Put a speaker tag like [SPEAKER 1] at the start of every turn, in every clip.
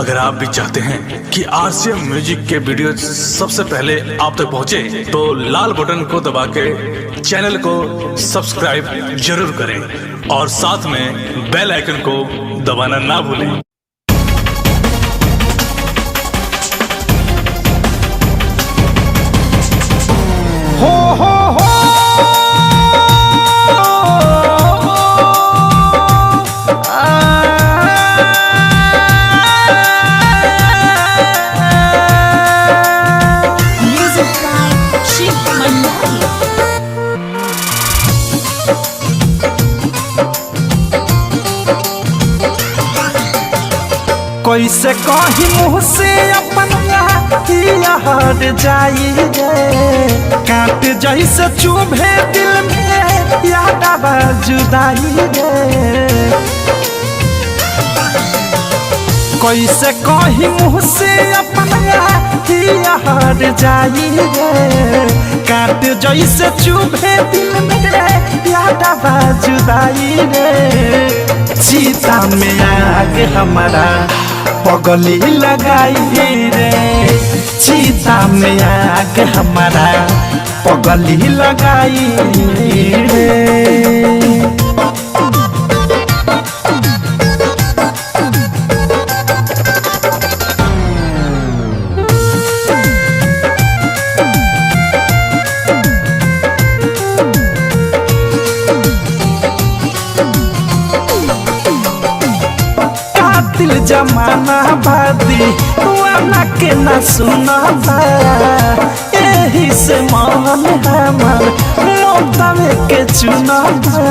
[SPEAKER 1] अगर आप भी चाहते हैं कि आरसीएम म्यूजिक के वीडियो सबसे पहले आप तक पहुंचे, तो लाल बटन को दबा के चैनल को सब्सक्राइब जरूर करें और साथ में बेल आइकन को दबाना ना भूलें।
[SPEAKER 2] कैसे कही मुँह से अपन याद जाई रे, काट जैसे चुभे दिल में याद जुदाई रे। कैसे कही मुँह से अपन याद जाई रे, काट जैसे चुभे दिल में याद जुदाई रे। सीता में आग हमारा पगली लगाई रे, सीता में आग हमारा पगली लगाई रे। दिल जमाना बादी वाला के न सुनाता, यही से मन हमार मोतावे के चुनाता।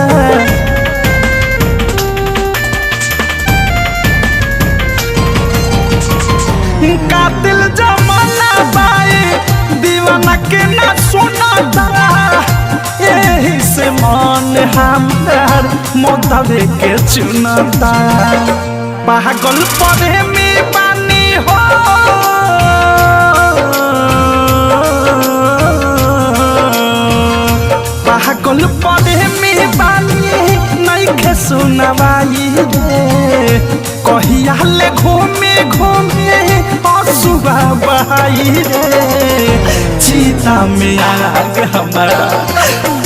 [SPEAKER 2] का दिल जमाना बाई दीवाना के न सुनाता, यही से मन हमार मोतावे के चुनाता। पागल प्रेमी बानी हो, पागल प्रेमी बानी नहीं खे सुनवाई रे। कहिया ले घूमे घूमे आंसुआ बहाई रे, सीता में आग हमारा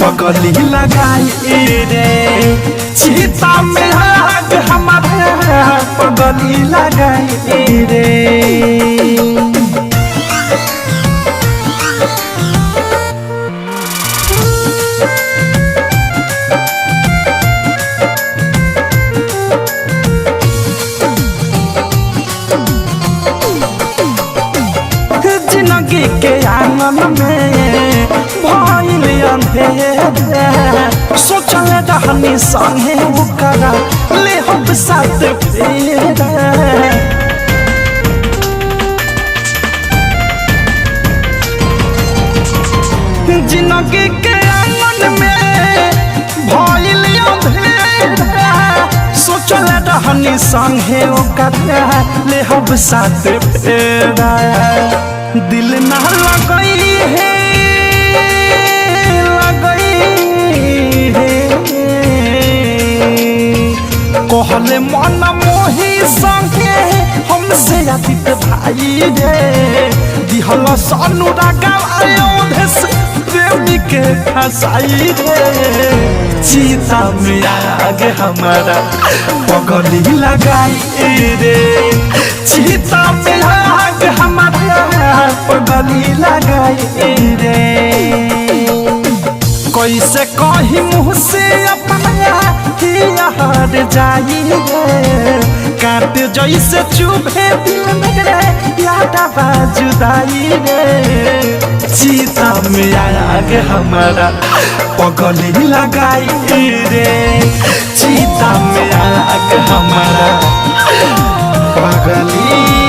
[SPEAKER 2] पगली लगाई रे, सीता में आग हमारा पगली लगाई रे। जिंदगी के आंगन में भइल अंधेरा, सोचल रहनी संगे ओकरा ले हम साथ फेरा। जिंदगी के आंगन में भइल अंधेरा, सोचल रहनी संगे ओकरा ले हम साथ फेरा। दिल ना लगई है, कहले मन मोही संगे हमसे आदित भाई रे। दिहल सानू रागावायोधेश प्रेमी के फसाई रे, सीता में आग हमारा पगली लगाई रे, सीता में आग हमारा पगली लगाई रे। कैसे कही मुँह से अपन याद जाई रे, काट जैसे चुभे दिल में याद जुदाई रे। सीता में आग हमारा पगली लगाई रे, सीता में आग हमारा पगली